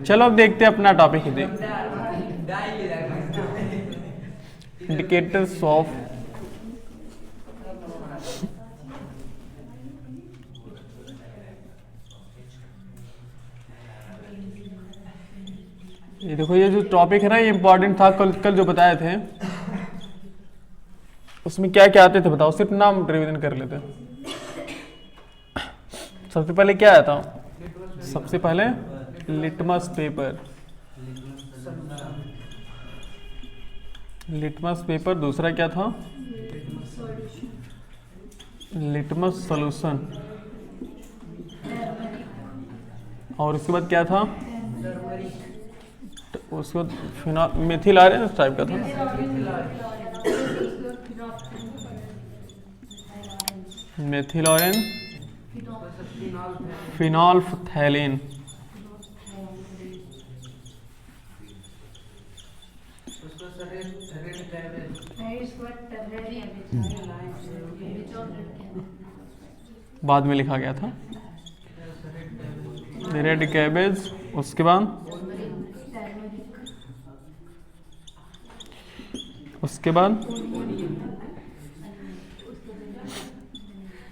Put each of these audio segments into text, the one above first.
चलो अब देखते हैं अपना टॉपिक ही देख इंडिकेटर्स ऑफ ये देखो, ये जो टॉपिक है ना ये इंपॉर्टेंट था, कल जो बताए थे उसमें क्या क्या आते थे बताओ, सिर्फ नाम रिवीजन कर लेते हैं। सबसे पहले क्या आया था? सबसे पहले लिटमस पेपर, लिटमस पेपर। दूसरा क्या था? Litmus solution. और उसके बाद क्या था? उसके बाद फिनॉल मेथिल आयरन टाइप का था। Methyl iron, phenolphthalein. बाद में लिखा गया था रेड कैबेज। उसके बाद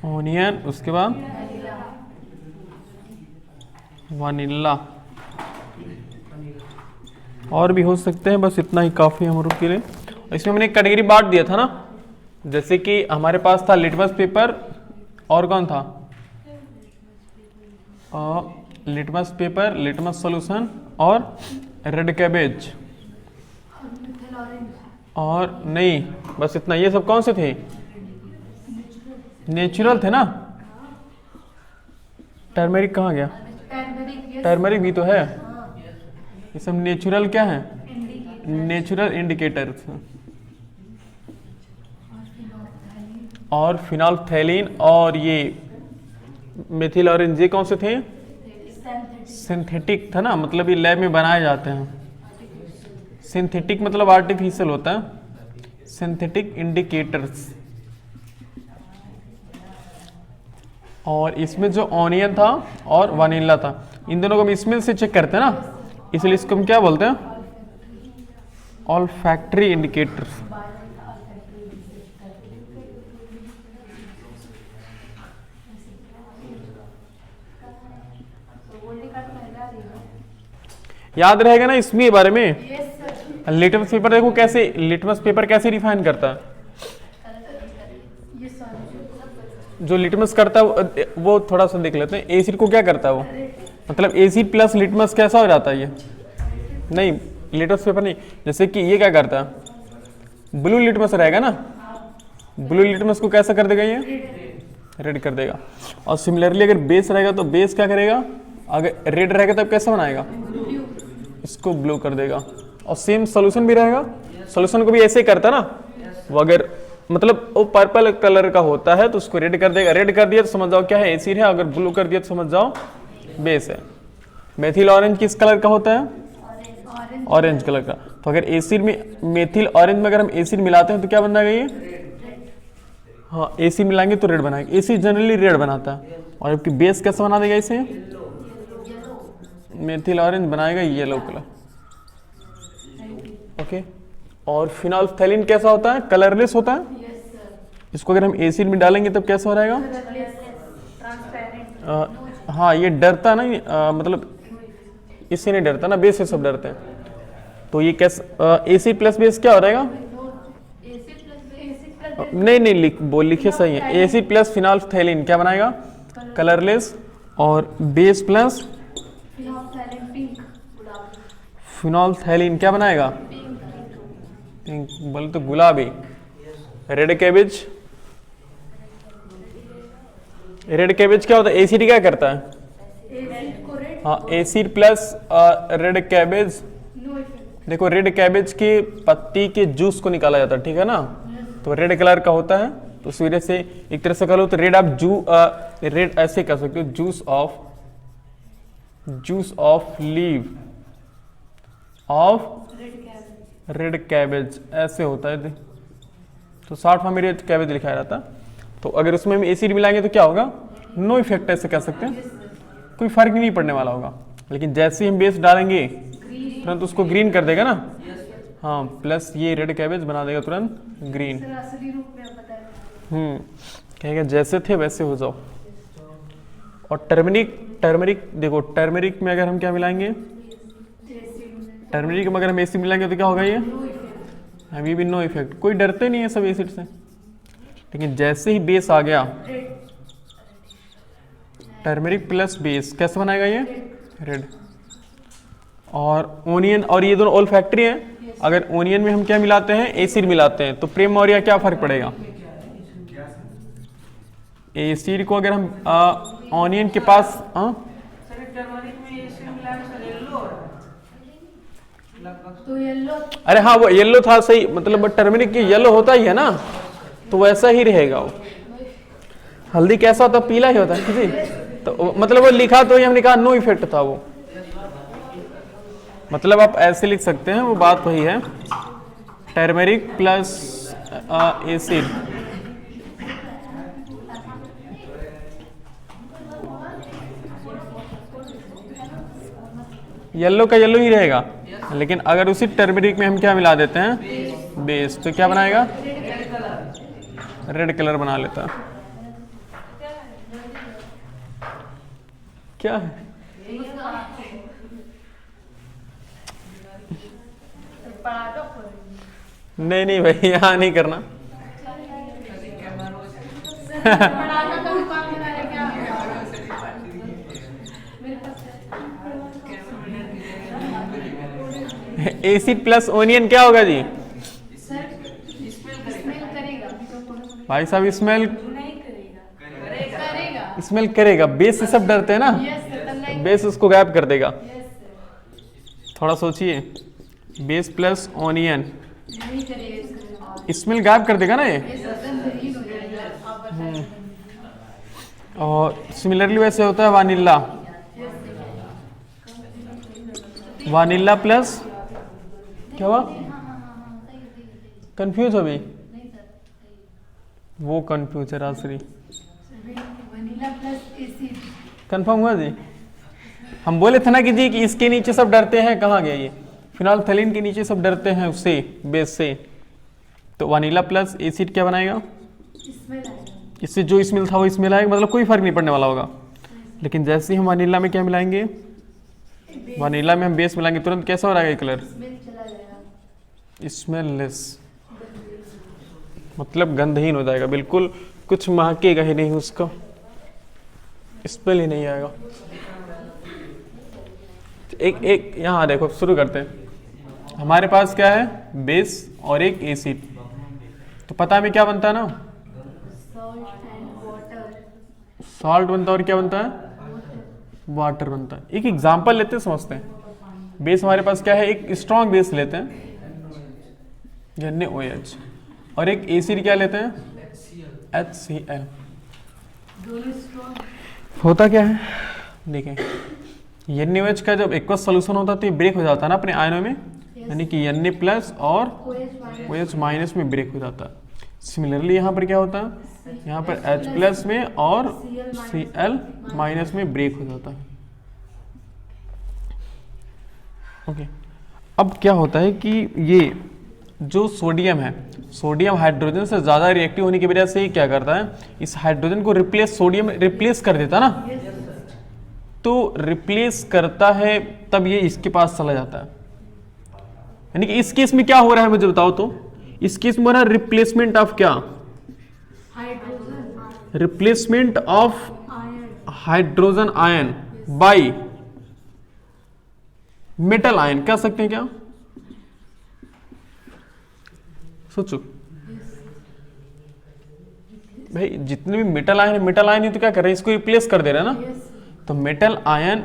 ओनियन। उसके बाद वनीला। और भी हो सकते हैं, बस इतना ही काफ़ी हम लोग के लिए। इसमें मैंने एक कैटेगरी बांट दिया था ना, जैसे कि हमारे पास था लिटमस पेपर और कौन था? लिटमस पेपर, लिटमस सॉल्यूशन और रेड कैबेज। और नहीं, बस इतना। ये सब कौन से थे? नेचुरल थे ना। टर्मेरिक कहाँ गया? टर्मेरिक भी तो है। ये सब नेचुरल क्या है? Natural indicators. और फिनोल्फथैलीन और ये मेथिल ऑरेंज, ये कौन से थे? सिंथेटिक था ना, मतलब ये लैब में बनाए जाते हैं। सिंथेटिक मतलब आर्टिफिशियल होता है। Synthetic indicators. और इसमें जो ऑनियन था और वनीला था, इन दोनों को हम स्मेल से चेक करते हैं ना, इसलिए इसको हम क्या बोलते हैं? Olfactory indicators. याद रहेगा ना इसमें बारे में? लिटमस पेपर देखो कैसे, लिटमस पेपर कैसे डिफाइन करता है। जो लिटमस करता है वो थोड़ा सा देख लेते हैं। एसिड को क्या करता है वो? मतलब एसिड प्लस लिटमस कैसा हो जाता है ये? नहीं, लिटमस पेपर नहीं। जैसे कि ये क्या करता है? ब्लू लिटमस रहेगा ना, ब्लू लिटमस को कैसा कर देगा? ये रेड कर देगा। और सिमिलरली अगर बेस रहेगा तो बेस क्या करेगा? अगर रेड रहेगा तब कैसा बनाएगा? इसको ब्लू कर देगा। और सेम सॉल्यूशन भी रहेगा, सॉल्यूशन को भी ऐसे ही करता ना वो। अगर मतलब वो पर्पल कलर का होता है तो उसको रेड कर देगा। रेड कर दिया तो समझ जाओ क्या है? एसिड है। अगर ब्लू कर दिया तो समझ जाओ बेस है। मेथिल ऑरेंज किस कलर का होता है? ऑरेंज कलर का। तो अगर एसिड में, मेथिल ऑरेंज में अगर हम एसिड मिलाते हैं तो क्या बन जाएगा ये? हाँ, एसिड मिलाएंगे तो रेड बनाएगा। एसिड जनरली रेड बनाता है। और जबकि बेस कैसा बना देगा इसे? मेथिल ऑरेंज बनाएगा येलो कलर। ओके। और फिनोल्फथैलीन कैसा होता है? कलरलेस होता है। इसको अगर हम एसिड में डालेंगे तब कैसा हो जाएगा? हाँ, ये डरता ना, मतलब इससे नहीं डरता ना, बेस से सब डरते हैं। तो ये कैसा? एसिड प्लस बेस क्या हो जाएगा? नहीं, लिखे सही है। एसिड प्लस फिनोल्फथैलीन क्या बनाएगा? कलरलेस। और बेस प्लस फिनोल्फथैलीन क्या बनाएगा? पिंक। बोले तो गुलाबी। रेड कैबेज, रेड कैबेज क्या होता है? एसिड क्या करता है? हाँ, एसिड प्लस रेड कैबेज। देखो, रेड कैबेज की पत्ती के जूस को निकाला जाता है, ठीक है ना? तो रेड कलर का होता है। तो उस वजह से एक तरह से कह लो तो रेड आप रेड ऐसे कह सकते हो, juice of leave of red cabbage ऐसे होता है। तो शॉर्ट फॉर्म में रेड कैबेज लिखा जाता है। तो अगर उसमें हम एसिड मिलाएंगे तो क्या होगा? नो इफेक्ट ऐसे कह सकते हैं, कोई फर्क नहीं पड़ने वाला होगा। लेकिन जैसे ही हम बेस डालेंगे तुरंत उसको ग्रीन कर देगा ना। हाँ, प्लस ये रेड कैबेज बना देगा तुरंत ग्रीन। कहेगा जैसे थे वैसे हो जाओ। और टर्मरिक देखो, टर्मरिक में अगर हम क्या मिलाएंगे, टर्मरिक में अगर हम एसिड मिलाएंगे तो क्या होगा, ये अभी भी नो इफेक्ट। कोई डरते नहीं है सब एसिड से। लेकिन जैसे ही बेस आ गया, टर्मरिक प्लस बेस कैसे बनाएगा ये, रेड। और ओनियन, और ये दोनों ऑल फैक्ट्री है। अगर ओनियन में हम क्या मिलाते हैं, एसिड मिलाते हैं, तो प्रेम मौर्य क्या फर्क पड़ेगा। एसिड को अगर हम ऑनियन के पास तो येलो, अरे हाँ वो येलो था सही, मतलब टर्मरिक की येलो होता ही है ना, तो वैसा ही रहेगा वो। हल्दी कैसा होता, पीला ही होता है किसी, तो मतलब वो लिखा तो हमने कहा नो इफेक्ट था वो। मतलब आप ऐसे लिख सकते हैं, वो बात वही है, टर्मरिक प्लस एसिड। येलो का येलो ही रहेगा। लेकिन अगर उसी टर्मरिक में हम क्या मिला देते हैं, बेस, तो क्या बनाएगा, रेड कलर बना लेता है। क्या है, नहीं भाई यहाँ नहीं करना। एसिड प्लस ओनियन क्या होगा जी, भाई साहब स्मेल स्मेल करेगा, बेस से सब डरते हैं ना, बेस उसको गायब कर देगा। थोड़ा सोचिए, बेस प्लस ओनियन स्मेल गायब कर देगा ना ये। और सिमिलरली वैसे होता है वानिला, वानिला प्लस क्या हुआ, कंफ्यूज हो भी, वो कंफ्यूज है राजश्री, कंफर्म हुआ जी। हम बोले थे ना कि जी कि इसके नीचे सब डरते हैं, कहाँ गया ये, फिनोल्फथालीन के नीचे सब डरते हैं उससे, बेस से। तो वानिला प्लस एसिड क्या बनाएगा, इससे जो स्मेल था वो स्मेल आएगा, मतलब कोई फर्क नहीं पड़ने वाला होगा। लेकिन जैसे ही हम वानिला में क्या मिलाएंगे, वानिला में हम बेस मिलाएंगे, तुरंत कैसा हो रहा है कलर, स्मेल लेस, मतलब गंधहीन हो जाएगा बिल्कुल, कुछ महकेगा ही नहीं, उसका स्मेल ही नहीं आएगा। एक यहाँ देखो, शुरू करते हैं। हमारे पास क्या है, बेस और एक एसिड, तो पता हमें क्या बनता है ना, सॉल्ट बनता है, और क्या बनता है, वाटर बनता है। एक एग्जांपल लेते हैं, समझते हैं। बेस हमारे पास क्या है, एक स्ट्रॉन्ग बेस लेते हैं NaOH, और एक एसिड क्या लेते हैं, HCl। होता क्या है देखें, NaOH का जब एक्वस सोल्यूशन होता है तो ये ब्रेक हो जाता है ना अपने आयनों में, यानी कि Na प्लस और OH माइनस में ब्रेक हो जाता है। सिमिलरली यहाँ पर क्या होता है, यहाँ पर H प्लस में और Cl माइनस में ब्रेक हो जाता है। ओके, अब क्या होता है कि ये जो सोडियम है, सोडियम हाइड्रोजन से ज़्यादा रिएक्टिव होने की वजह से ही क्या करता है, इस हाइड्रोजन को सोडियम रिप्लेस कर देता ना, तो रिप्लेस करता है तब ये इसके पास चला जाता है। यानी कि इस केस में क्या हो रहा है मुझे बताओ तो, इस केस में हो रहा है रिप्लेसमेंट ऑफ क्या, replacement of hydrogen ion by metal ion, कह सकते हैं क्या, सोचो भाई, जितने भी मेटल आयन है, मेटल आयन ही तो क्या कर रहे हैं, इसको रिप्लेस कर दे रहे हैं ना। तो मेटल आयन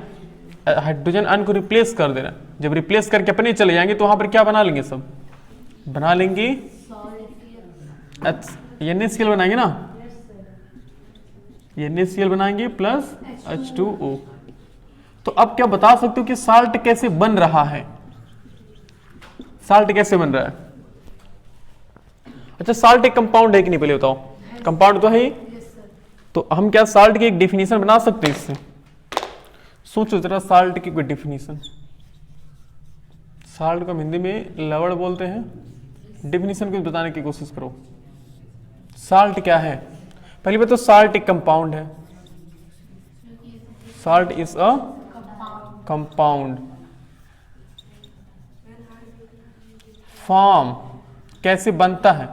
हाइड्रोजन आयन को रिप्लेस कर दे रहा है। जब रिप्लेस करके अपने चले जाएंगे तो वहां पर क्या बना लेंगे, सब बना लेंगे NaCl बनाएंगे ना, NaCl बनाएंगे प्लस H2O। तो अब क्या बता सकते हो कि साल्ट कैसे बन रहा है, साल्ट कैसे बन रहा है। अच्छा, साल्ट एक कंपाउंड है कि नहीं, पहले बताओ, कंपाउंड तो है ही। तो हम क्या साल्ट की एक डेफिनेशन बना सकते हैं इससे, सोचो जरा साल्ट की कोई डिफिनीशन। साल्ट को हम हिंदी में लवण बोलते हैं। डिफिनीशन कुछ बताने की कोशिश करो। साल्ट क्या है? पहली बात तो साल्ट एक कंपाउंड है। Salt is a compound. Form कैसे बनता है?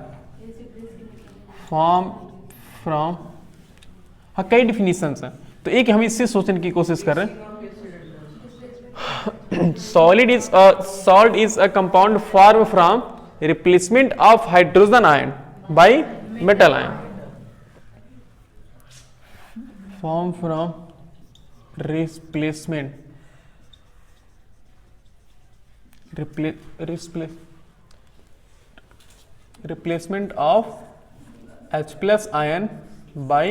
फॉर्म फ्रॉम, हाँ कई डिफिनीशंस हैं, तो एक हम इससे सोचने की कोशिश कर रहे हैं। Salt is a compound form from replacement of hydrogen ion by metal ion. Form from replacement of H plus ion by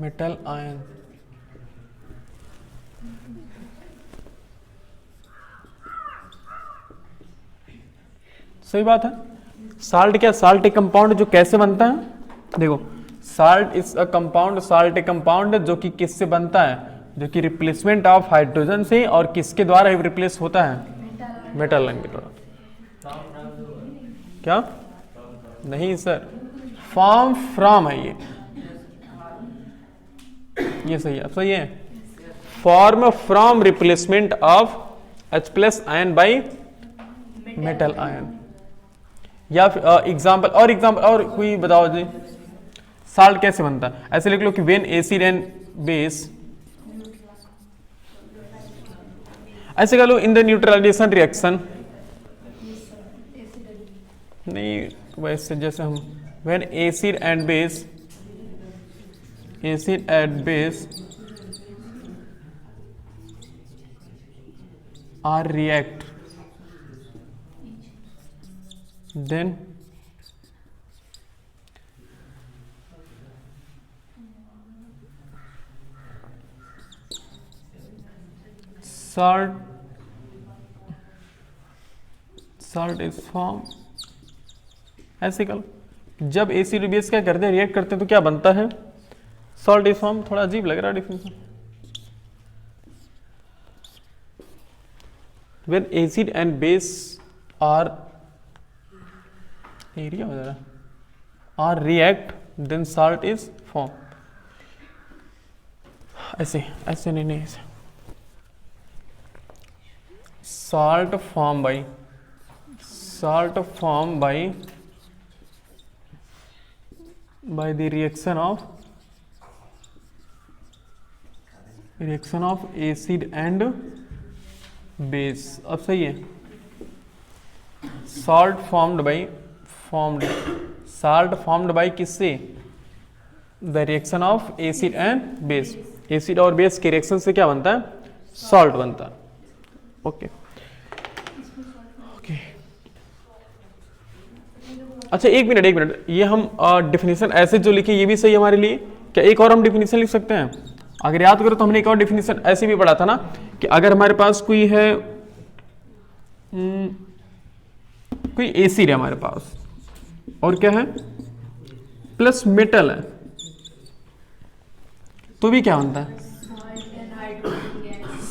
metal ion। सही बात है। साल्ट क्या? साल्ट एक कंपाउंड जो कैसे बनता है? देखो, salt is a compound, salt एक कंपाउंड जो कि किससे बनता है? जो कि रिप्लेसमेंट ऑफ हाइड्रोजन से, और किसके द्वारा रिप्लेस होता है? मेटल आयन के द्वारा। क्या? नहीं सर, फॉर्म फ्रॉम है ये सही है। अब सही है, form from replacement of H plus ion by metal ion. या एग्जाम्पल और कोई बताओ जी, साल्ट कैसे बनता है? ऐसे लिख लो कि व्हेन एसिड एंड बेस, ऐसे कह लो इन द न्यूट्रलाइजेशन रिएक्शन, नहीं वैसे जैसे हम when acid and base are react, then salt is formed। ऐसे कल जब एसिड और बेस क्या करते हैं? रिएक्ट करते हैं, तो क्या बनता है? Salt is form. थोड़ा अजीब लग रहा है definition. When acid and base are area वगैरह are react, then salt is form. ऐसे ऐसे नहीं ऐसे। salt formed by the reaction of acid and base। अब सही है, salt formed by किससे? The reaction of acid and base. Acid और बेस के रिएक्शन से क्या बनता है? सॉल्ट बनता है। ओके अच्छा, एक मिनट, ये हम डिफिनीशन ऐसे जो लिखे ये भी सही हमारे लिए। क्या एक और हम डिफिनीशन लिख सकते हैं? अगर याद करो तो हमने एक और डिफिनीशन ऐसे भी पढ़ा था ना, कि अगर हमारे पास कोई है कोई एसिड है हमारे पास, और क्या है? प्लस मेटल है, तो भी क्या बनता है?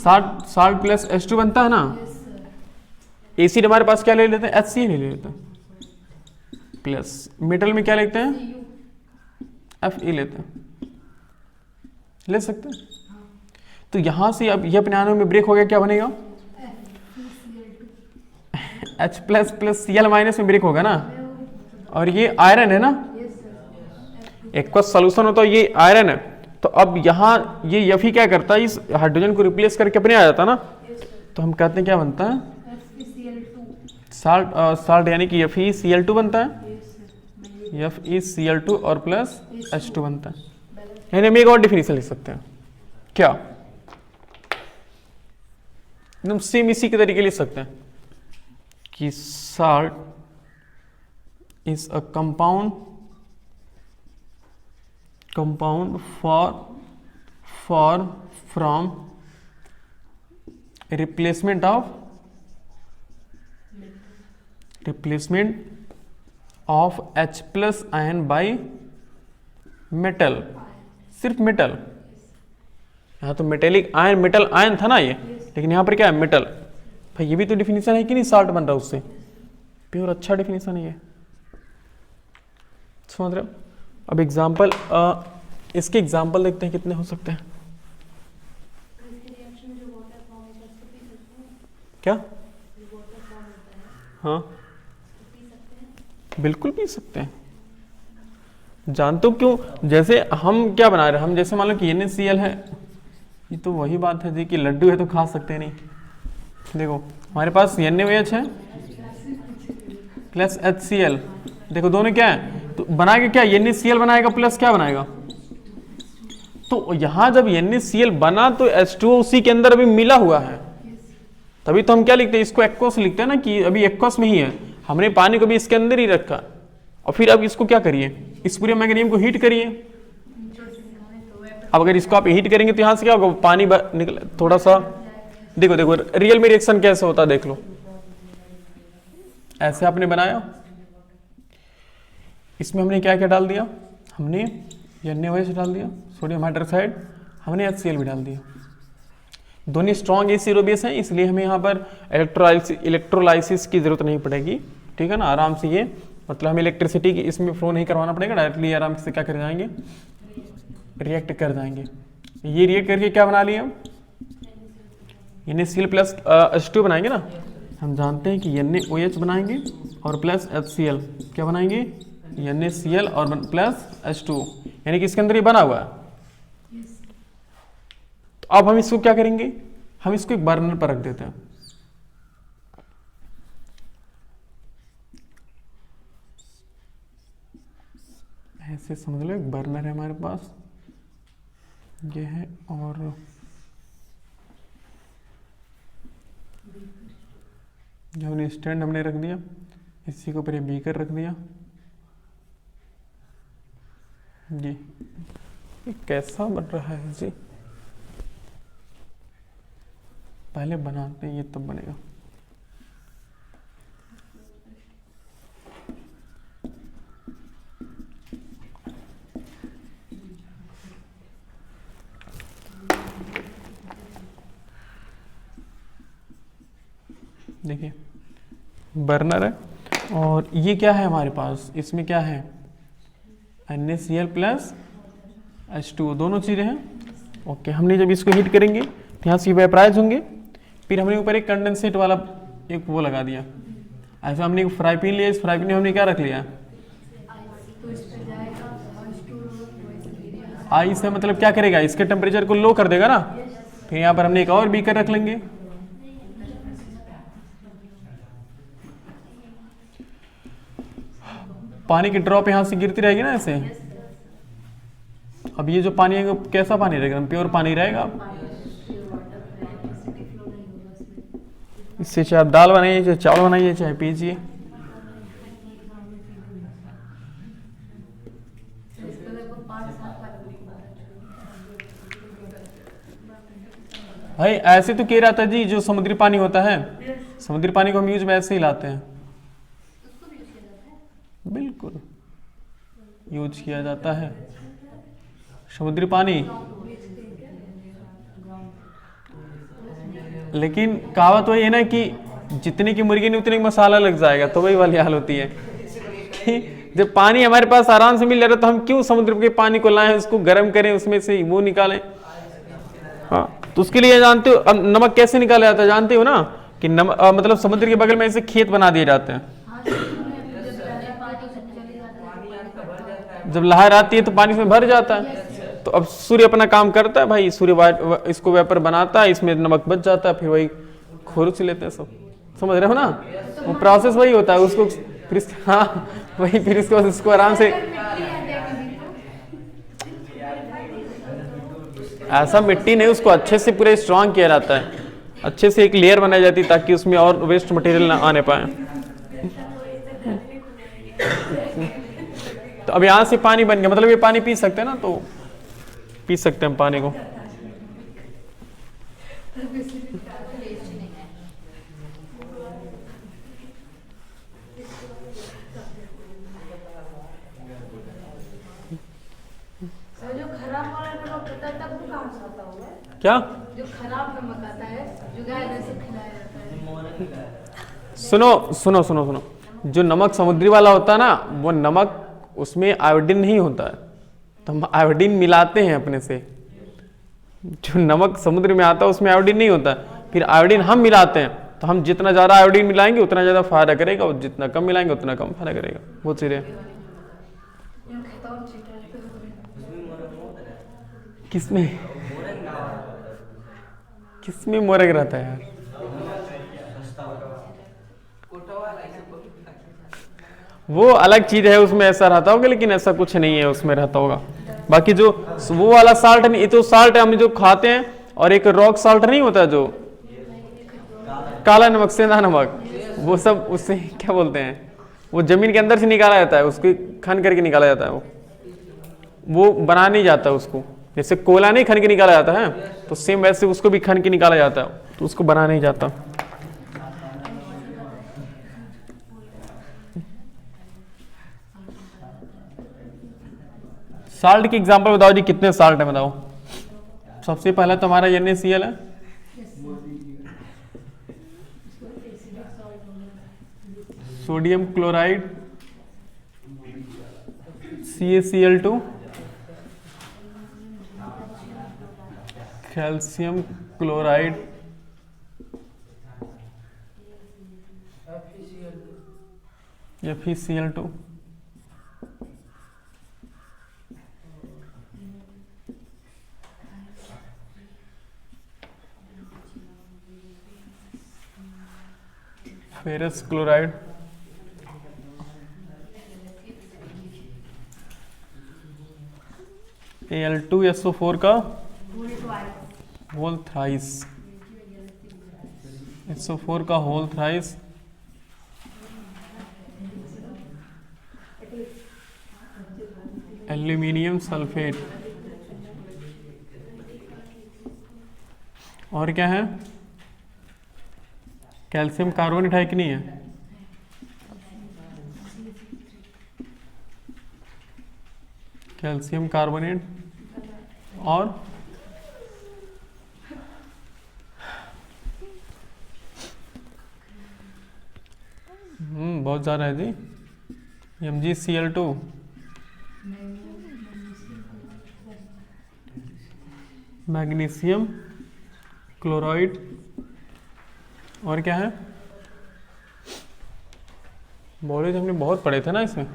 साल्ट प्लस H2 बनता है ना। एसिड हमारे पास क्या ले लेते हैं? HCl ले लेते हैं। प्लस मेटल में क्या लेते हैं? Fe लेते हैं। ले सकते हैं। तो यहां से अब ये अपने आने में ब्रेक हो गया, क्या बनेगा? H plus plus Cl minus में ब्रेक होगा ना, और ये आयरन है ना, एक्वस सॉल्यूशन होता है, ये आयरन है। तो अब यहाँ ये Fe क्या करता है? इस हाइड्रोजन को रिप्लेस करके अपने आ जाता है ना, तो हम कहते हैं क्या बनता है? साल्ट यानी कि FeCl2 बनता है। FeCl2 और प्लस H2 बनता है। यानी हम एक और डिफिनीशन लिख सकते हैं, क्या? एकदम सेम इसी के तरीके लिख सकते हैं कि salt is a compound from replacement of H plus ion by metal. सिर्फ मेटल, यहाँ तो मेटेलिक आयन, मेटल आयन था ना ये, लेकिन यहाँ पर क्या है, मेटल। भाई ये भी तो डिफिनीशन है कि नहीं, साल्ट बन रहा है उससे, प्योर अच्छा डिफिनीशन है ये, समझ रहे हो। अब एग्जाम्पल, इसके एग्जाम्पल देखते हैं कितने हो सकते हैं। क्या? हाँ बिल्कुल पी सकते हैं। जानते हो क्यों? जैसे हम क्या बना रहे हैं, हम जैसे मान लो कि NaCl है, ये तो वही बात है जी कि लड्डू है तो खा सकते नहीं। देखो हमारे पास NaOH है प्लस HCl, देखो दोनों क्या है, तो बनाएगा क्या, NaCl बनाएगा प्लस क्या बनाएगा, तो यहां जब NaCl बना तो H2O उसी के अंदर अभी मिला हुआ है, तभी तो हम क्या लिखते हैं, इसको एक्वस लिखते हैं ना, कि अभी एक्वस में ही है, हमने पानी को भी इसके अंदर ही रखा। और फिर अब इसको क्या करिए, इस पूरे मैग्नीशियम को हीट करिए। अब अगर इसको आप हीट करेंगे तो यहां से क्या होगा, पानी निकल थोड़ा सा, देखो देखो रियल में रिएक्शन कैसे होता है, देख लो। ऐसे आपने बनाया, इसमें हमने क्या क्या डाल दिया, हमने NaOH डाल दिया, सोडियम हाइड्रोक्साइड, हमने HCl भी डाल दिया। दोनों स्ट्रॉन्ग एसिड और बेस हैं, इसलिए हमें यहाँ पर इलेक्ट्रोलाइसिस की जरूरत नहीं पड़ेगी, ठीक है ना, आराम से ये, मतलब हमें इलेक्ट्रिसिटी की इसमें फ्लो नहीं करवाना पड़ेगा, डायरेक्टली आराम से क्या कर जाएंगे, रिएक्ट कर जाएंगे। ये रिएक्ट करके क्या बना लिया, NaCl प्लस H2 बनाएंगे ना, हम जानते हैं कि NaOH बनाएंगे और प्लस HCl क्या बनाएंगे, NaCl और प्लस H2, यानी कि इसके अंदर ये बना हुआ है। तो अब हम इसको क्या करेंगे, हम इसको एक बर्नर पर रख देते हैं। ऐसे समझ लो एक बर्नर है हमारे पास, ये है, और जो हमने स्टैंड हमने रख दिया, इसी के ऊपर ये बीकर रख दिया। जी ये कैसा बन रहा है जी, पहले बनाते हैं ये तब बनेगा। देखिए बर्नर है, और ये क्या है हमारे पास, इसमें क्या है, NaCl प्लस H2O, दोनों चीज़ें हैं। ओके, हमने जब इसको हीट करेंगे तो यहाँ से वेपराइज होंगे, फिर हमने ऊपर एक कंडेंसेट वाला एक वो लगा दिया। ऐसा हमने एक फ्राई पैन लिया, इस फ्राई पैन में हमने क्या रख लिया, आइस है, मतलब क्या करेगा, इसके टेम्परेचर को लो कर देगा ना। फिर यहाँ पर हमने एक और बीकर रख लेंगे, पानी की ड्रॉप यहाँ से गिरती रहेगी ना ऐसे। अब ये जो पानी है कैसा पानी रहेगा, प्योर पानी रहेगा। इससे चाहे आप दाल बनाइए, चाहे चावल बनाइए, चाहे पीजिए। भाई ऐसे तो कह रहा था जी, जो समुद्री पानी होता है, समुद्री पानी को हम यूज में ऐसे ही लाते हैं, बिल्कुल यूज किया जाता है समुद्री पानी। लेकिन कहावत वही है ना कि जितने की मुर्गी नहीं उतने की मसाला लग जाएगा, तो वही वाली हाल होती है कि जब पानी हमारे पास आराम से मिल रहा है तो हम क्यों समुद्र के पानी को लाएं, उसको गर्म करें, उसमें से वो निकालें। हाँ, तो उसके लिए जानते हो अब नमक कैसे निकाला जाता है, जानते हो ना कि नमक मतलब समुद्र के बगल में ऐसे खेत बना दिए जाते हैं, जब लहर आती है तो पानी में भर जाता है। तो अब सूर्य अपना काम करता है भाई, सूर्य इसको वेपर बनाता है, इसमें नमक बच जाता है, फिर वही खोरुच लेते हैं सब, समझ रहे हो ना, वो प्रोसेस वही होता है। उसको फिर हाँ वही, फिर इसको आराम से, ऐसा मिट्टी नहीं, उसको अच्छे से पूरे स्ट्रॉन्ग किया जाता है, अच्छे से एक लेयर बनाई जाती है ताकि उसमें और वेस्ट मटेरियल ना आने पाए। तो अब यहाँ से पानी बन गया, मतलब ये पानी पी सकते हैं ना, तो पी सकते हैं हम पानी को। जो खराब वाला नमक होता है तब वो कहाँ से आता होगा? क्या? जो खराब नमक आता है जो गाय भैंस को खिलाया जाता है। सुनो सुनो सुनो सुनो, जो नमक समुद्री वाला होता है ना, वो नमक उसमें आयोडीन नहीं होता है, तो हम आयोडीन मिलाते हैं अपने से। जो नमक समुद्र में आता है उसमें आयोडीन नहीं होता है, फिर आयोडीन हम मिलाते हैं। तो हम जितना ज़्यादा आयोडीन मिलाएंगे उतना ज़्यादा फायदा करेगा, और जितना कम मिलाएंगे उतना कम फायदा करेगा। बहुत सीधे। किसमें किसमें मोरग रहता है यार? वो अलग चीज है, उसमें ऐसा रहता होगा, लेकिन ऐसा कुछ नहीं है उसमें रहता होगा। बाकी जो वो वाला साल्ट नहीं, ये तो साल्ट है हम जो खाते हैं, और एक रॉक साल्ट नहीं होता जो काला नमक, सेंधा नमक, वो सब उससे क्या बोलते हैं, वो जमीन के अंदर से निकाला जाता है, उसको खन करके निकाला जाता है। वो बना नहीं जाता उसको, जैसे कोयला नहीं खन के निकाला जाता है, तो सेम वैसे उसको भी खन के निकाला जाता है, तो उसको बना नहीं जाता। साल्ट की एग्जांपल बताओ जी, कितने साल्ट है बताओ। सबसे पहला तो हमारा NaCl है, sodium chloride CaCl2, calcium chloride FeCl2, ferrous chloride, Al2SO4 का होल थ्राइस, SO4 का होल थ्राइस, एल्यूमिनियम सल्फेट, और क्या है, कैल्शियम कार्बोनेट है कि नहीं है, कैल्शियम कार्बोनेट, और बहुत ज़्यादा है जी, MgCl2, मैग्नीशियम क्लोराइड, और क्या है, बॉडीज हमने बहुत पढ़े थे ना इसमें,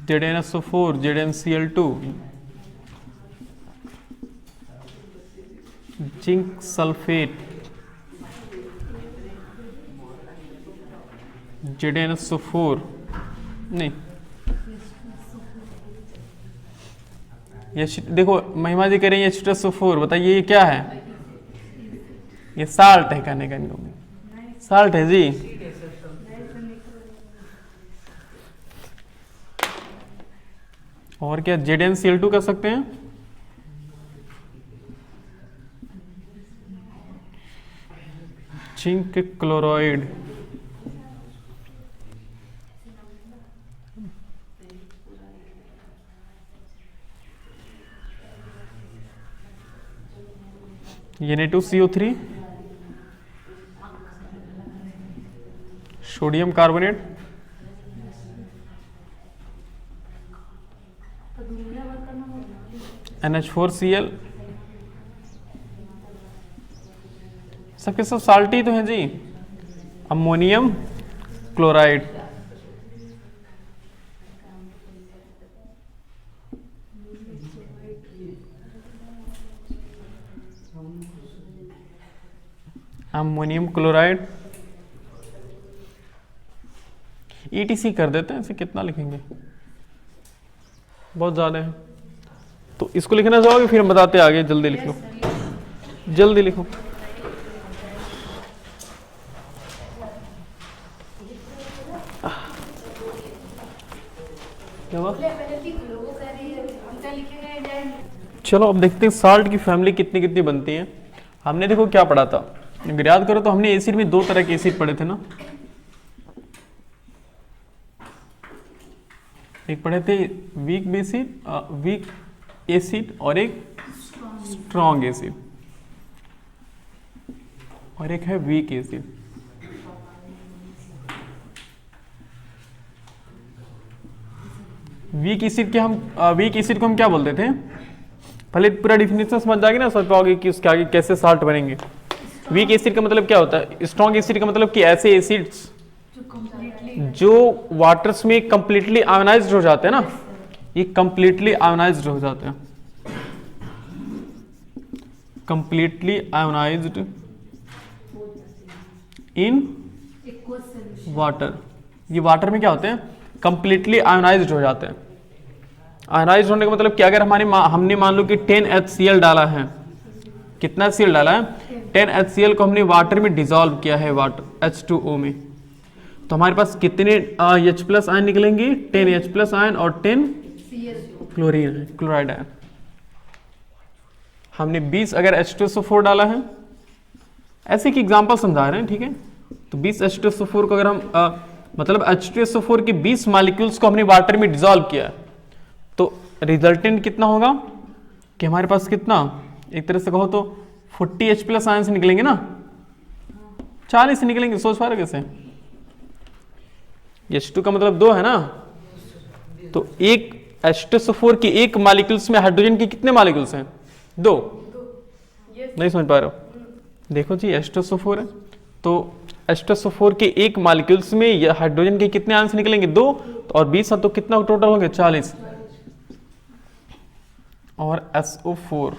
ZnSO4, ZnCl2, zinc sulphate, ZnSO4 नहीं, ये देखो महिमा जी कह रही है H2SO4, बताइए ये क्या है? ये साल्ट है, कहने का नहीं, साल्ट है जी। और क्या ZnCl2 कर सकते हैं, zinc chloride, Na2CO3, sodium carbonate, NH4Cl, सबके सब साल्टी तो हैं जी। Ammonium chloride, ammonium chloride, ETC कर देते हैं, इसे कितना लिखेंगे, बहुत ज़्यादा है, तो इसको लिखना चाहोगे फिर हम बताते आगे, जल्दी लिख लो, जल्दी लिखो। क्या हुआ? चलो अब देखते हैं साल्ट की फैमिली कितनी कितनी बनती है। हमने देखो क्या पढ़ा था, अगर याद करो तो हमने एसिड में दो तरह के एसिड पढ़े थे ना, एक पढ़े थे वीक बेसिड, वीक एसिड और एक स्ट्रॉन्ग एसिड, और एक है वीक एसिड। वीक एसिड को हम क्या बोलते थे? पहले पूरा डिफिनेशन समझ जाएगी ना, समझ पाओगे कि उसके आगे कैसे साल्ट बनेंगे। वीक एसिड का मतलब क्या होता है? स्ट्रॉन्ग एसिड का मतलब कि ऐसे एसिड्स जो completely जो वाटर्स में कंप्लीटली आयोनाइज्ड हो जाते हैं ना, ये कंप्लीटली आयोनाइज्ड हो जाते हैं, कंप्लीटली आयोनाइज्ड इन aqueous solution। वाटर। ये वाटर में क्या होते हैं? कंप्लीटली आयोनाइज्ड हो जाते हैं। आयोनाइज्ड होने का मतलब कि अगर हमने मान लो कि 10 HCl डाला है, कितना HCl डाला है? 10 HCl को हमने वाटर में डिसॉल्व किया है, वाटर H2O में, तो हमारे पास कितने H+ आयन निकलेंगे? 10 H+ आयन और 10 Cl क्लोरीन क्लोराइड आयन। हमने 20 अगर H2SO4 डाला है, ऐसे की एग्जांपल समझा रहे हैं, ठीक है? तो 20 H2SO4 को अगर हम मतलब H2SO4 के 20 मॉलिक्यूल्स को हमने वाटर में डिसॉल्व किया, तो रिजल्टेंट कितना होगा कि हमारे पास कितना, एक तरह से कहो तो 40 H+ आयंस निकलेंगे ना, 40 निकलेंगे। सोच पा रहे कैसे? H2 का मतलब 2 है ना, तो एक H2SO4 की एक मॉलिक्यूल्स में हाइड्रोजन के कितने मॉलिक्यूल्स हैं? 2। नहीं समझ पा रहे हो? देखो जी, H2SO4 है, तो H2SO4 के एक मॉलिक्यूल्स में हाइड्रोजन के कितने आयंस निकलेंगे? 2, और 20 है तो कितना टोटल होंगे? 40। और SO4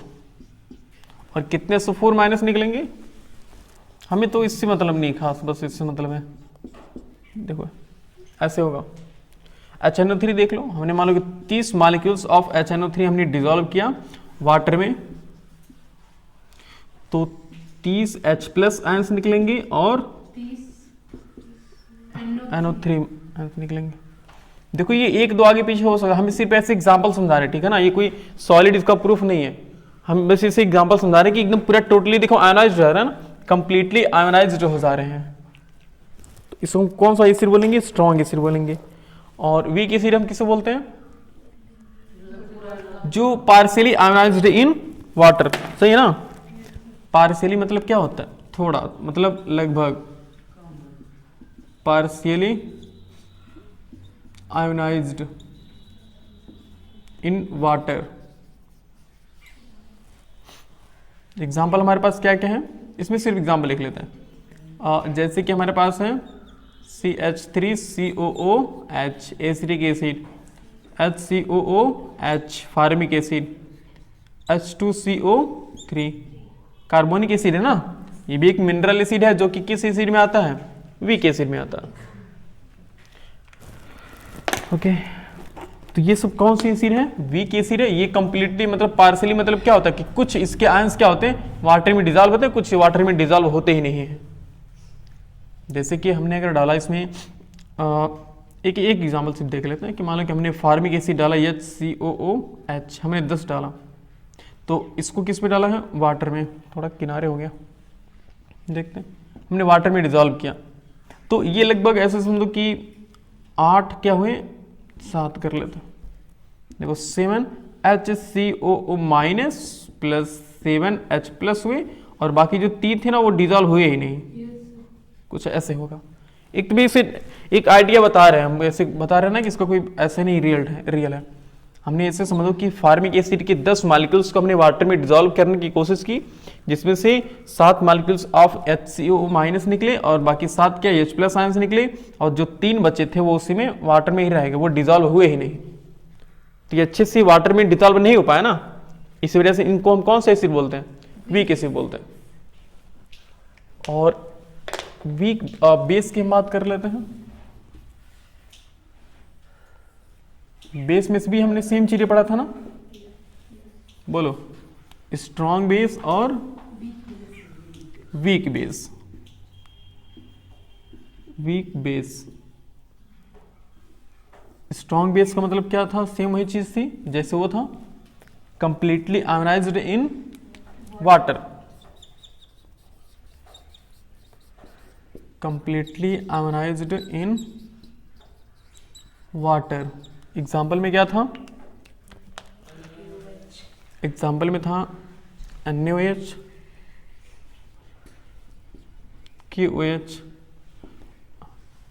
और कितने SO4 माइनस निकलेंगे? हमें तो इससे मतलब नहीं खास, बस इससे मतलब है, देखो ऐसे होगा। HNO3 देख लो, हमने मान लो कि 30 मॉलिक्यूल्स ऑफ HNO3 हमने डिसॉल्व किया वाटर में, तो 30 H+ आयंस निकलेंगे और 30 NO3 आयंस निकलेंगे। देखो ये 1-2 आगे पीछे हो सकता है, हम सिर्फ ऐसे एग्जांपल समझा रहे हैं, ठीक है ना? ये कोई सॉलिड इसका प्रूफ नहीं है, हम बस इसे एग्जांपल समझा रहे हैं कि एकदम पूरा टोटली देखो आयोनाइज्ड हो रहा है ना, कंप्लीटली आयोनाइज्ड हो जा रहे हैं। तो इसको हम कौन सा एसिड बोलेंगे? स्ट्रॉन्ग एसिड बोलेंगे। और वीक एसिड हम किसे बोलते हैं? जो पार्शियली आयोनाइज्ड इन वाटर, सही है ना? पार्शियली मतलब क्या होता है? थोड़ा, मतलब लगभग, partially ionised in water. Example हमारे पास क्या क्या है, इसमें सिर्फ एग्जाम्पल लिख लेते हैं। जैसे कि हमारे पास है CH3COOH acetic acid, HCOOH formic acid, H2CO3 carbonic acid है ना, ये भी एक मिनरल एसिड है जो कि किस एसिड में आता है? वीक एसिड में आता है। ओके, तो ये सब कौन सी एसिड है? वीक एसिड है। ये कंप्लीटली मतलब पार्शियली मतलब क्या होता है कि कुछ इसके आयंस क्या होते हैं? वाटर में डिसॉल्व होते हैं, कुछ वाटर में डिसॉल्व होते ही नहीं है। जैसे कि हमने अगर डाला इसमें एक एग्जांपल सिर्फ देख लेते हैं कि मान लो कि हमने फार्मिक एसिड डाला HCOOH, हमने 10 डाला, तो इसको किस में डाला है? वाटर में। थोड़ा किनारे हो गया, देखते हैं, हमने वाटर में डिसॉल्व किया, तो ये लगभग ऐसे समझो कि 8 क्या हुए, 7 कर लेते, देखो 7 HCOO माइनस प्लस 7 H+ हुए, और बाकी जो 3 थे ना वो डिसॉल्व हुए ही नहीं, कुछ ऐसे होगा। एक भी इसे एक आइडिया बता रहे हैं हम, ऐसे बता रहे हैं ना कि इसका कोई ऐसे नहीं रियल है। हमने ऐसे समझो कि फार्मिक एसिड के 10 मॉलिक्यूल्स को हमने वाटर में डिसॉल्व करने की कोशिश की, जिसमें से 7 मॉलिक्यूल्स ऑफ HCOO माइनस निकले और बाकी 7 क्या H+ आयंस निकले, और जो 3 बचे थे वो उसी में वाटर में ही रहेंगे, वो डिसॉल्व हुए ही नहीं। तो ये अच्छे से वाटर में डिसॉल्व नहीं हो पाया ना, इस वजह से इनको हम कौन सा एसिड बोलते हैं? वीक एसिड बोलते हैं। और वीक बेस की बात कर लेते हैं। बेस में भी हमने सेम चीजें पढ़ा था ना, बोलो, स्ट्रॉन्ग बेस और weak base. Weak base, strong base का मतलब क्या था? सेम वही चीज थी जैसे वो था, completely ionised in water, completely ionised in water. Example में क्या था, एग्जाम्पल में था NaOH KOH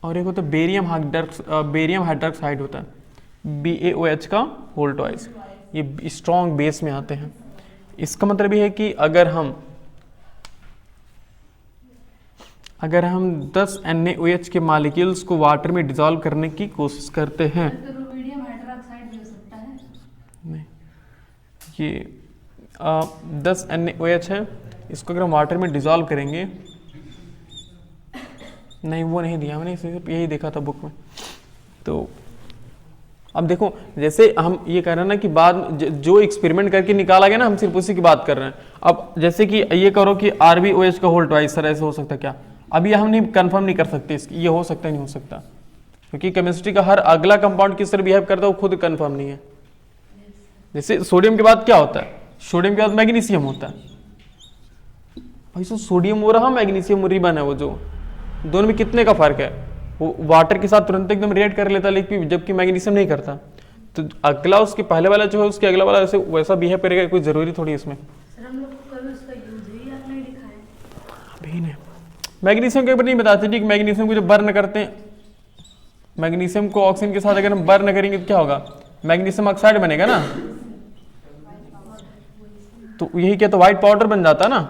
और एक होता है बेरियम हाइड्रोक्साइड होता है BaOH का होल ट्वाइस। ये स्ट्रॉन्ग बेस में आते हैं। इसका मतलब ये है कि अगर हम 10 NaOH के मॉलिक्यूल्स को वाटर में डिसॉल्व करने की कोशिश करते हैं, तो रुबिडियम हाइड्रोक्साइड भी हो सकता है। नहीं ये 10 NaOH है, इसको अगर हम वाटर में डिसॉल्व करेंगे, नहीं वो नहीं दिया मैंने, सिर्फ यही देखा था बुक में। तो अब देखो जैसे हम ये कह रहे हैं ना कि बाद में जो एक्सपेरिमेंट करके निकाला गया ना, हम सिर्फ उसी की बात कर रहे हैं। अब जैसे कि ये करो कि RbOH का होल ट्वाइस, सर ऐसे हो सकता है क्या? अभी हम नहीं कंफर्म नहीं कर सकते ये हो सकता है नहीं हो सकता, क्योंकि केमिस्ट्री का हर अगला कंपाउंड किस तरह बिहेव करता है वो खुद कंफर्म नहीं है। जैसे सोडियम के बाद क्या होता है, सोडियम के बाद मैग्नीशियम होता है। भाई सो सोडियम हो रहा, मैग्नीशियम रिबन है, वो जो दोनों में कितने का फर्क है। वो वाटर के साथ तुरंत एकदम रिएक्ट कर लेता, लेकिन जबकि मैग्नीशियम नहीं करता। तो अगला उसके पहले वाला जो है उसके अगला वाला वैसा बिहेव करेगा, कोई जरूरी थोड़ी इसमें। सर हम लोग को कभी उसका यूज ही आप नहीं दिखाए। अभी नहीं, मैग्नीशियम के ऊपर नहीं बताते कि मैग्नीशियम को जब बर्न करते हैं, मैग्नीशियम को ऑक्सीजन के साथ अगर हम बर्न करेंगे तो क्या होगा, मैग्नीशियम ऑक्साइड बनेगा ना, तो यही क्या, तो व्हाइट पाउडर बन जाता ना।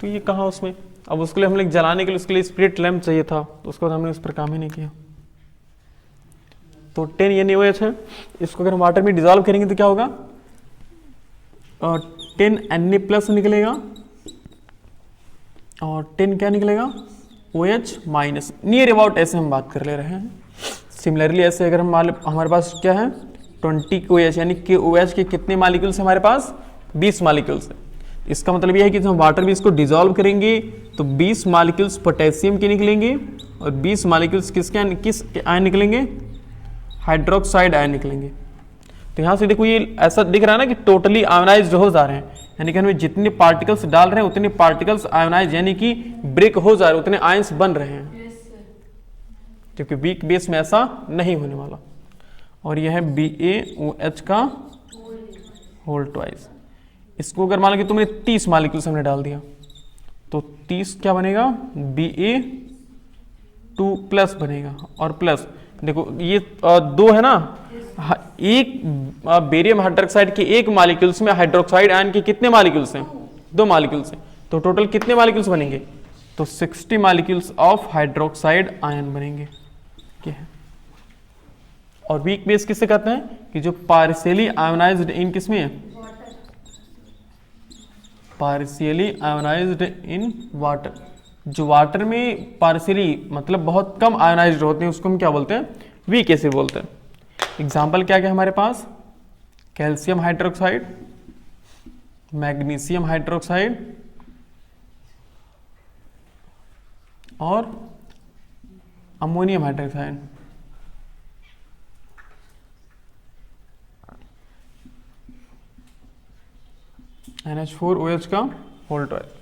तो ये कहाँ उसमें, अब उसके लिए हम लोग जलाने के लिए उसके लिए स्पिरिट लैम्प चाहिए था, तो उसके बाद हमने उस पर काम ही नहीं किया। तो 10 NaOH है, इसको अगर हम वाटर में डिसॉल्व करेंगे तो क्या होगा, 10 Na+ निकलेगा और 10 क्या निकलेगा, OH माइनस। नियर अबाउट ऐसे हम बात कर ले रहे हैं। सिमिलरली ऐसे अगर हमारे पास क्या है 20 OH यानी KOH के कितने मॉलिक्यूल्स हमारे पास, 20 मॉलिक्यूल्स है। इसका मतलब यह है कि जब हम वाटर में इसको डिसॉल्व करेंगे तो 20 मॉलिक्यूल्स पोटेशियम के निकलेंगे और 20 मॉलिक्यूल्स किस आयन निकलेंगे, हाइड्रोक्साइड आयन निकलेंगे। तो यहाँ से देखो ये ऐसा दिख रहा है ना कि टोटली आयोनाइज्ड हो जा रहे हैं, यानी कि हमें जितने पार्टिकल्स डाल रहे हैं उतने पार्टिकल्स आयोनाइज यानी कि ब्रेक हो जा रहे हैं, उतने आयंस बन रहे हैं, क्योंकि वीक बेस में ऐसा नहीं होने वाला। और यह है BaOH का होल ट्वाइस। इसको अगर मान लो कि तुमने 30 मॉलिक्यूल्स हमने डाल दिया तो 30 क्या बनेगा, Ba2+ बनेगा। और प्लस देखो ये 2 है ना, एक बेरियम हाइड्रोक्साइड के एक मॉलिक्यूल्स में हाइड्रोक्साइड आयन के कितने मॉलिक्यूल्स हैं, 2 मॉलिक्यूल्स हैं। तो टोटल कितने मॉलिक्यूल्स बनेंगे, तो 60 मॉलिक्यूल्स ऑफ हाइड्रोक्साइड आयन बनेंगे। क्या है, और वीक बेस किससे कहते हैं कि जो पार्शियली आयोनाइज्ड इन किसमें है, पार्शियली आयोनाइज्ड इन वाटर। जो वाटर में पार्शियली मतलब बहुत कम आयोनाइज्ड होते हैं उसको हम क्या बोलते हैं, वीक एसिड बोलते हैं। एग्जाम्पल क्या क्या हमारे पास, कैल्शियम हाइड्रोक्साइड, मैग्नीशियम हाइड्रोक्साइड और अमोनियम हाइड्रोक्साइड। NH4OH का होल ट्वाइस।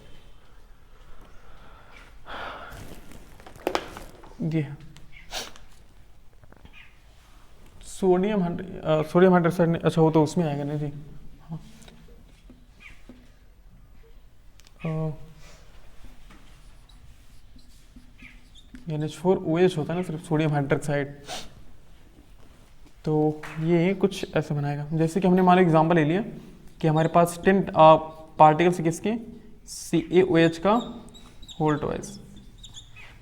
ये सोडियम हाइड्रोक्साइड, अच्छा वो तो उसमें आएगा ना जी। हाँ NH4OH होता है ना सिर्फ, सोडियम हाइड्रोक्साइड। तो ये कुछ ऐसे बनाएगा, जैसे कि हमने मान लो एग्जाम्पल ले लिया कि हमारे पास 10 पार्टिकल्स किसके, CaOH का होल ट्वाइस।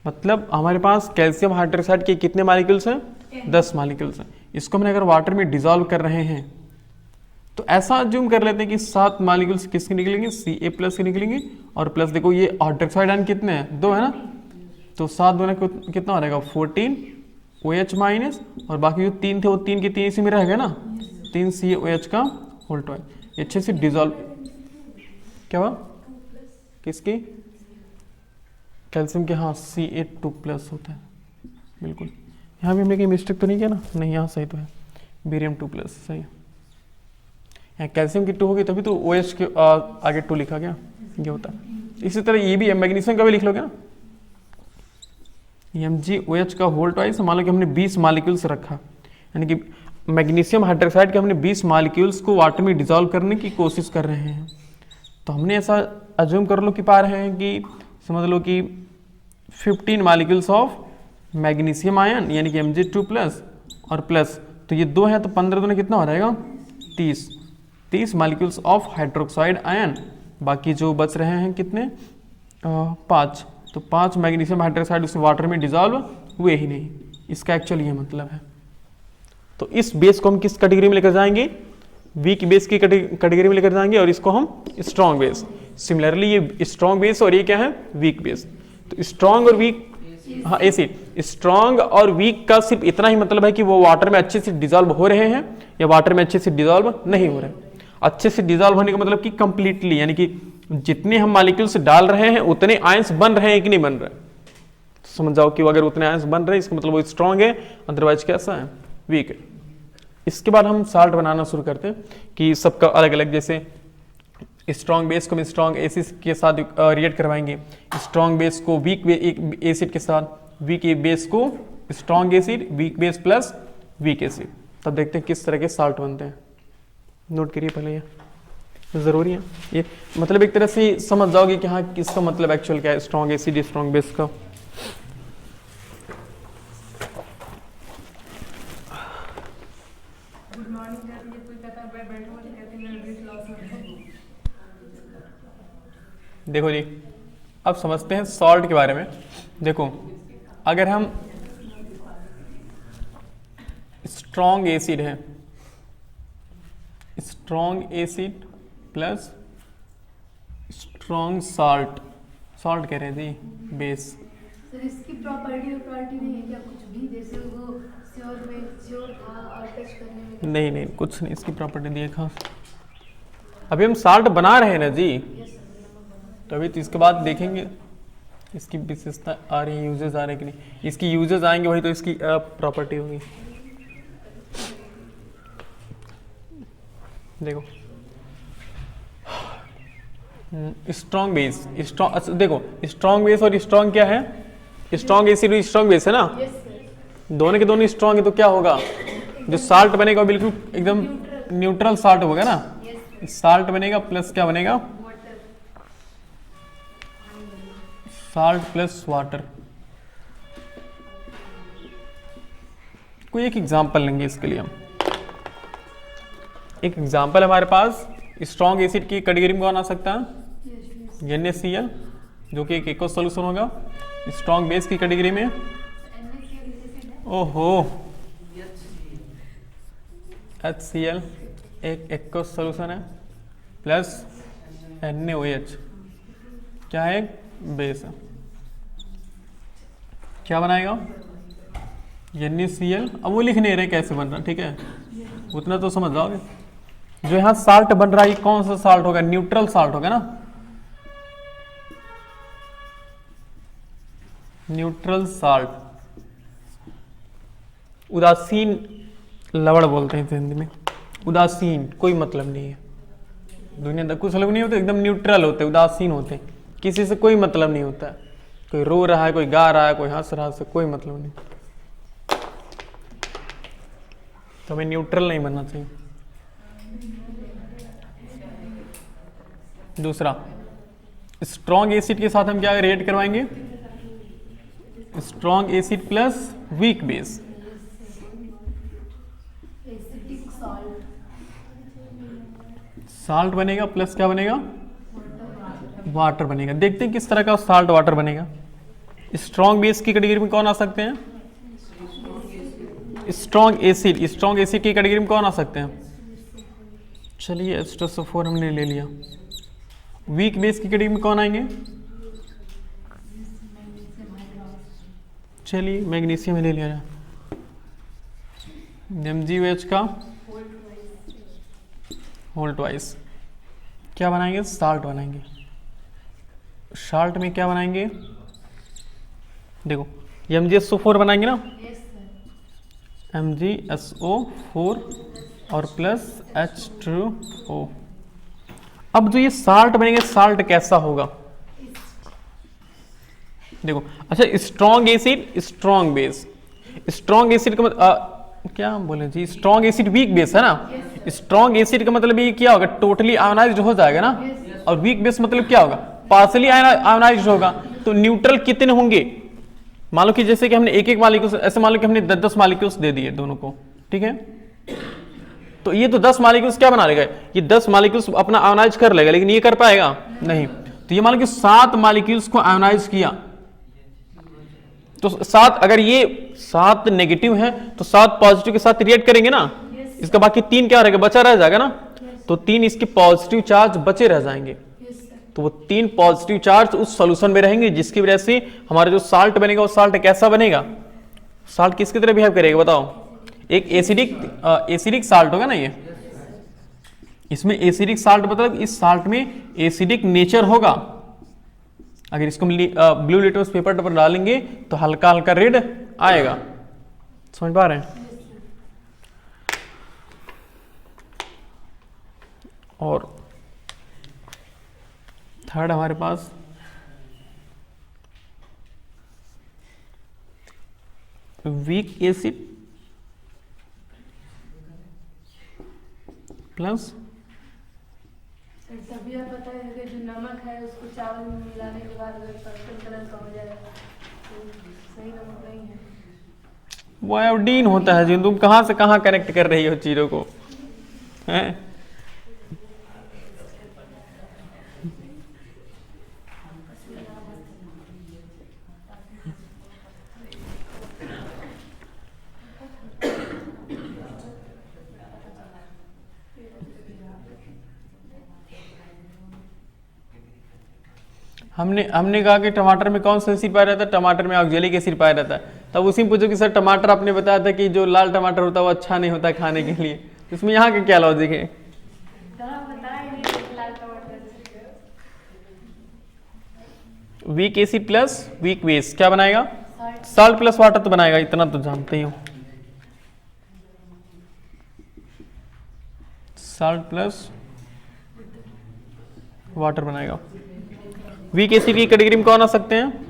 मतलब हमारे पास कैल्शियम हाइड्रोक्साइड के कितने मॉलिक्यूल्स हैं, 10 मॉलिक्यूल्स हैं। इसको हमने अगर वाटर में डिसॉल्व कर रहे हैं तो ऐसा अज्यूम कर लेते हैं कि 7 मॉलिक्यूल्स किसके निकलेंगे, Ca+ के निकलेंगे। और प्लस देखो ये हाइड्रोक्साइड आयन कितने हैं, 2 है ना, तो 7 2 कितना हो जाएगा 14 OH माइनस, और बाकी जो 3 थे वो 3 के 3 इसी में रह गए ना, 3 CaOH का होल ट्वाइस। अच्छे से डिसॉल्व, क्या हुआ किसकी, कैल्शियम के, हाँ Ca2+ होता है बिल्कुल। यहाँ भी हमने कहीं मिस्टेक तो नहीं किया ना, नहीं यहाँ सही तो है, बेरियम 2+ सही है। यहाँ कैल्शियम की 2 होगी तभी तो OH के आगे 2 लिखा गया, ये होता है। इसी तरह ये भी है, मैग्नीशियम का भी लिख लोगे ना, MgOH का होल ट्वाइस। मान लो कि हमने 20 मॉलिक्यूल्स रखा, यानी कि मैग्नीशियम हाइड्रोक्साइड के हमने 20 मॉलिक्यूल्स को वाटर में डिजोल्व करने की कोशिश कर रहे हैं। तो हमने ऐसा अज्यूम कर लो कि पा रहे हैं कि समझ लो कि 15 मॉलिक्यूल्स ऑफ मैग्नीशियम आयन यानी कि Mg2+ और प्लस, तो ये 2 है तो 15 दूने कितना हो जाएगा 30 मॉलिक्यूल्स ऑफ हाइड्रोक्साइड आयन। बाकी जो बच रहे हैं कितने 5, तो 5 मैग्नीशियम हाइड्रोक्साइड उस वाटर में डिजोल्व हुए ही नहीं। इसका एक्चुअल ये मतलब है। तो इस बेस को हम किस कैटेगरी में लेकर जाएंगे, वीक बेस की कैटेगरी में लेकर जाएंगे और इसको हम स्ट्रॉन्ग बेस। सिमिलरली ये स्ट्रॉन्ग बेस और ये क्या है वीक बेस। तो स्ट्रॉन्ग और वीक, हाँ एसिड, स्ट्रॉन्ग और वीक का सिर्फ इतना ही मतलब है कि वो वाटर में अच्छे से डिजोल्व हो रहे हैं या वाटर में अच्छे से डिजोल्व नहीं हो रहे। अच्छे से डिजोल्व होने का मतलब कि कंप्लीटली, यानी कि जितने हम मॉलिक्यूल्स डाल रहे हैं उतने आयंस बन रहे हैं कि नहीं बन रहे। तो समझ जाओ कि अगर उतने आयंस बन रहे हैं इसका मतलब वो स्ट्रॉन्ग है, अदरवाइज कैसा है वीक है। इसके बाद हम साल्ट बनाना शुरू करते हैं कि सबका अलग अलग, जैसे स्ट्रॉन्ग बेस को हम स्ट्रॉन्ग एसिड के साथ रिएक्ट करवाएंगे, स्ट्रॉन्ग बेस को वीक एसिड के साथ, वीक बेस को strong acid, weak base plus weak acid. तब देखते हैं किस तरह के साल्ट बनते हैं। नोट करिए पहले, ये जरूरी है। ये मतलब एक तरह से समझ जाओगे कि हाँ किसका मतलब एक्चुअल क्या है, स्ट्रॉन्ग एसिड स्ट्रॉन्ग बेस का। देखो जी, अब समझते हैं सॉल्ट के बारे में। देखो अगर हम स्ट्रॉन्ग एसिड है, strong acid plus strong salt, salt कह रहे हैं जी बेस। सर इसकी प्रॉपर्टी नहीं है क्या कुछ भी, जैसे वो श्योर था और टच करने में? नहीं कुछ नहीं इसकी प्रॉपर्टी दी है खास। अभी हम साल्ट बना रहे हैं ना जी, तो अभी तो इसके बाद देखेंगे इसकी विशेषता आ रही है, यूजेस आ रहे हैं कि नहीं। इसकी यूजेस आएंगे वही तो इसकी प्रॉपर्टी होगी। देखो स्ट्रॉन्ग बेस, देखो स्ट्रॉन्ग बेस और स्ट्रॉन्ग क्या है, स्ट्रॉन्ग एसिड और स्ट्रॉन्ग बेस है ना, दोनों के दोनों स्ट्रॉन्ग है। तो क्या होगा, जो साल्ट बनेगा बिल्कुल एकदम न्यूट्रल साल्ट होगा ना, साल्ट बनेगा प्लस क्या बनेगा, साल्ट प्लस वाटर। कोई एक एग्जांपल लेंगे इसके लिए हम। एक एग्जांपल हमारे पास स्ट्रॉन्ग एसिड की कैटेगरी में कौन आ सकता है, NaCl, जो कि एक एक्वस सॉल्यूशन होगा। स्ट्रॉन्ग बेस की कैटेगरी में ओहो HCl एक एक्वस सॉल्यूशन है, प्लस NaOH क्या है, बेस है। क्या बनाएगा NaCl। अब वो लिख नहीं रहे कैसे बन रहा, ठीक है उतना तो समझ जाओगे। जो यहाँ साल्ट बन रहा है कौन सा साल्ट होगा, न्यूट्रल साल्ट होगा ना, न्यूट्रल साल्ट। उदासीन लवड़ बोलते हैं हिंदी में, उदासीन कोई मतलब नहीं है। दुनिया में कुछ लोग नहीं होते एकदम न्यूट्रल होते, उदासीन होते, किसी से कोई मतलब नहीं होता है। कोई रो रहा है, कोई गा रहा है, कोई हंस रहा है, से कोई मतलब नहीं। तो हमें न्यूट्रल नहीं बनना चाहिए। दूसरा स्ट्रॉन्ग एसिड के साथ हम क्या रिएक्ट करवाएंगे, strong acid plus weak base, acidic salt, salt बनेगा प्लस क्या बनेगा, वाटर बनेगा। देखते हैं किस तरह का साल्ट वाटर बनेगा। स्ट्रॉन्ग बेस की कैटेगरी में कौन आ सकते हैं, स्ट्रॉन्ग एसिड, स्ट्रॉन्ग एसिड की कैटेगरी में कौन आ सकते हैं, चलिए H2SO4 हमने ले लिया। वीक बेस की कैटेगरी में कौन आएंगे, चलिए मैग्नीशियम ले लिया जाए। MgOH का होल ट्वाइस क्या बनाएंगे, साल्ट बनाएंगे। साल्ट में क्या बनाएंगे, देखो MgSO4 बनाएंगे ना, MgSO4 और प्लस H2O। अब जो ये साल्ट बनेंगे, साल्ट कैसा होगा देखो। अच्छा strong acid strong base, strong acid का क्या हम बोले जी, स्ट्रॉन्ग एसिड वीक बेस है ना। स्ट्रॉन्ग एसिड का मतलब ये क्या होगा, टोटली आयोनाइज्ड हो जाएगा ना। और वीक बेस मतलब क्या होगा, पार्सली आयोनाइज्ड होगा। तो न्यूट्रल कितने होंगे, मान लो कि जैसे कि हमने एक एक मालिक्यूल्स, ऐसे मान लो कि हमने 10-10 मालिक्यूल्स दे दिए दोनों को, ठीक है। तो ये तो 10 मालिक्यूल्स क्या बना लेगा, ये 10 मालिक्यूल्स अपना आयोनाइज कर लेगा, लेकिन ये कर पाएगा नहीं। तो ये मान लो कि 7 मालिक्यूल्स को आयोनाइज किया, तो 7, अगर ये 7 नेगेटिव है तो 7 पॉजिटिव के साथ रिएक्ट करेंगे ना। इसका बाकी 3 क्या रहेगा, बचा रह जाएगा ना। तो 3 इसके पॉजिटिव चार्ज बचे रह जाएंगे। तो वो 3 पॉजिटिव चार्ज उस सॉल्यूशन में रहेंगे, जिसकी वजह से हमारा जो साल्ट बनेगा वो साल्ट कैसा बनेगा, साल्ट किसकी तरह बिहेव करेगा बताओ, एक एसिडिक साल्ट होगा ना ये। इसमें एसिडिक साल्ट मतलब इस साल्ट में एसिडिक नेचर होगा। अगर इसको ब्लू लिटमस पेपर पर डालेंगे तो हल्का हल्का रेड आएगा, समझ पा रहे हैं। और थर्ड हमारे पास वीक एसिड प्लस, तभी आप पता है कि जो नमक है उसको चावल में मिलाने के बाद अगर पर्पल कलर का हो जाएगा तो सही नमक नहीं है। वो आयोडीन होता है जो, तुम कहाँ से कहाँ कनेक्ट कर रही हो चीजों को, हैं। हमने कहा कि टमाटर में कौन सा एसिड पाया जाता है, टमाटर में ऑक्जेलिक एसिड पाया जाता है। तब उसी में पूछो कि सर टमाटर आपने बताया था कि जो लाल टमाटर होता है वो अच्छा नहीं होता खाने के लिए, इसमें यहाँ का क्या लॉजिक है। Weak acid plus weak base क्या बनाएगा, साल्ट प्लस वाटर तो बनाएगा, इतना तो जानते ही हो। साल्ट प्लस वाटर बनाएगा। वीक एसिड की कैटेगरी में कौन आ सकते हैं,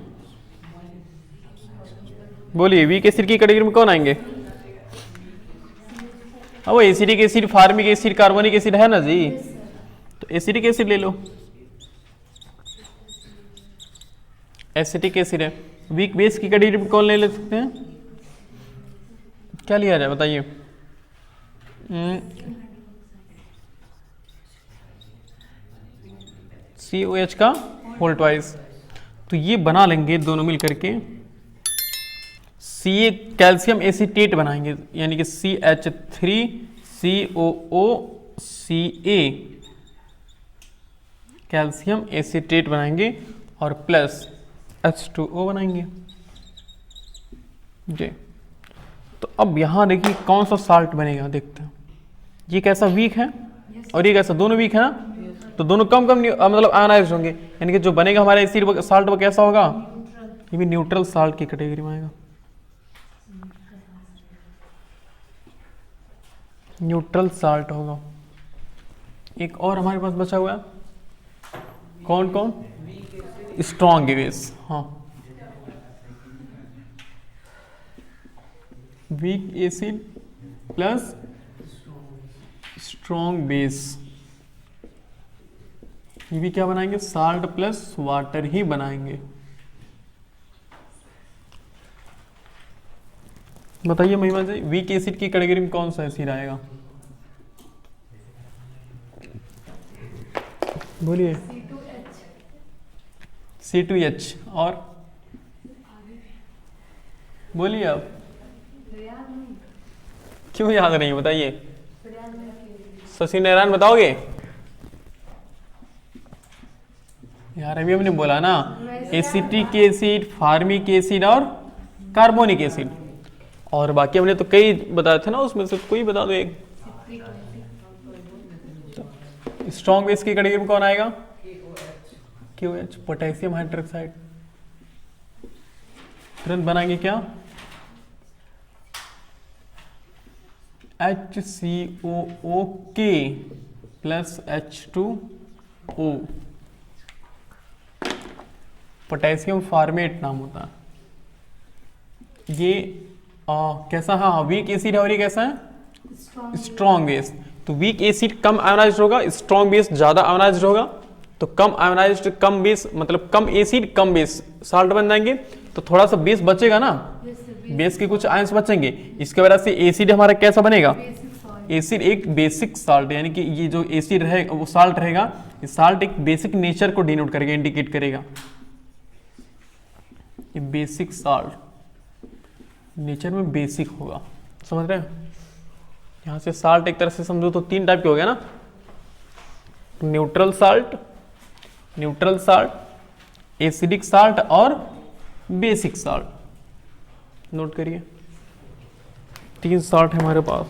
बोलिए वीक एसिड की कैटेगरी में कौन आएंगे। वो acidic acid, formic acid, carbonic acid है ना जी। तो एसिडिक एसिड ले लो, एसिटिक एसिड है। वीक बेस की कैटेगरी में कौन ले सकते हैं, क्या लिया जाए बताइए। COH का होल ट्वाइस। तो ये बना लेंगे दोनों मिल करके, Ca कैल्शियम एसीटेट बनाएंगे, यानी कि CH3COOCa कैल्शियम एसीटेट बनाएंगे और प्लस H2O बनाएंगे जी। तो अब यहां देखिए कौन सा साल्ट बनेगा, देखते हैं। ये कैसा वीक है और ये कैसा, दोनों वीक है ना। तो दोनों कम कम मतलब आयनाइज्ड होंगे, यानी कि जो बनेगा हमारा एसिड साल्ट वो कैसा होगा, ये भी न्यूट्रल साल्ट की कैटेगरी में आएगा। न्यूट्रल साल्ट होगा। एक और हमारे पास बचा हुआ है, कौन कौन, स्ट्रॉन्ग बेस। हाँ, weak acid plus strong base, ये भी क्या बनाएंगे, साल्ट प्लस वाटर ही बनाएंगे। बताइए महिमा जी, वीक एसिड की कैटेगरी में कौन सा एसिड आएगा, बोलिए। C2H और बोलिए आप, क्यों याद नहीं, बताइए। शशि नारायण बताओगे यार, अभी हमने बोला ना एसिटिक एसिड, फार्मिक एसिड और कार्बोनिक एसिड, और बाकी हमने तो कई बताए थे ना, उसमें से कोई बता दो एक। स्ट्रॉन्ग बेस की कैटेगरी में कौन आएगा, KOH पोटेशियम हाइड्रोक्साइड। तुरंत बनाएंगे क्या, HCOOK plus H2O, potassium format नाम होता है। ये कैसा, हाँ वीक एसिड है और ये कैसा है स्ट्रॉन्ग स्ट्रॉन्ग बेस। तो वीक एसिड कम आयोनाइज्ड होगा, स्ट्रॉन्ग बेस ज्यादा आयोनाइज्ड होगा। तो कम आयोनाइज्ड कम बेस मतलब कम एसिड कम बेस साल्ट बन जाएंगे। तो थोड़ा सा बेस बचेगा ना, बेस के कुछ आयंस बचेंगे, इसके वजह से एसिड हमारा कैसा बनेगा, बेसिक सॉल्ट। एसिड एक बेसिक साल्ट, यानी कि ये जो एसिड रहेगा वो साल्ट रहेगा, ये साल्ट एक बेसिक नेचर को डिनोट करेगा, इंडिकेट करेगा। ये बेसिक साल्ट नेचर में बेसिक होगा, समझ रहे हैं। यहाँ से साल्ट एक तरह से समझो तो तीन टाइप के हो गया ना, न्यूट्रल साल्ट, एसिडिक साल्ट और बेसिक साल्ट। नोट करिए, तीन साल्ट है हमारे पास।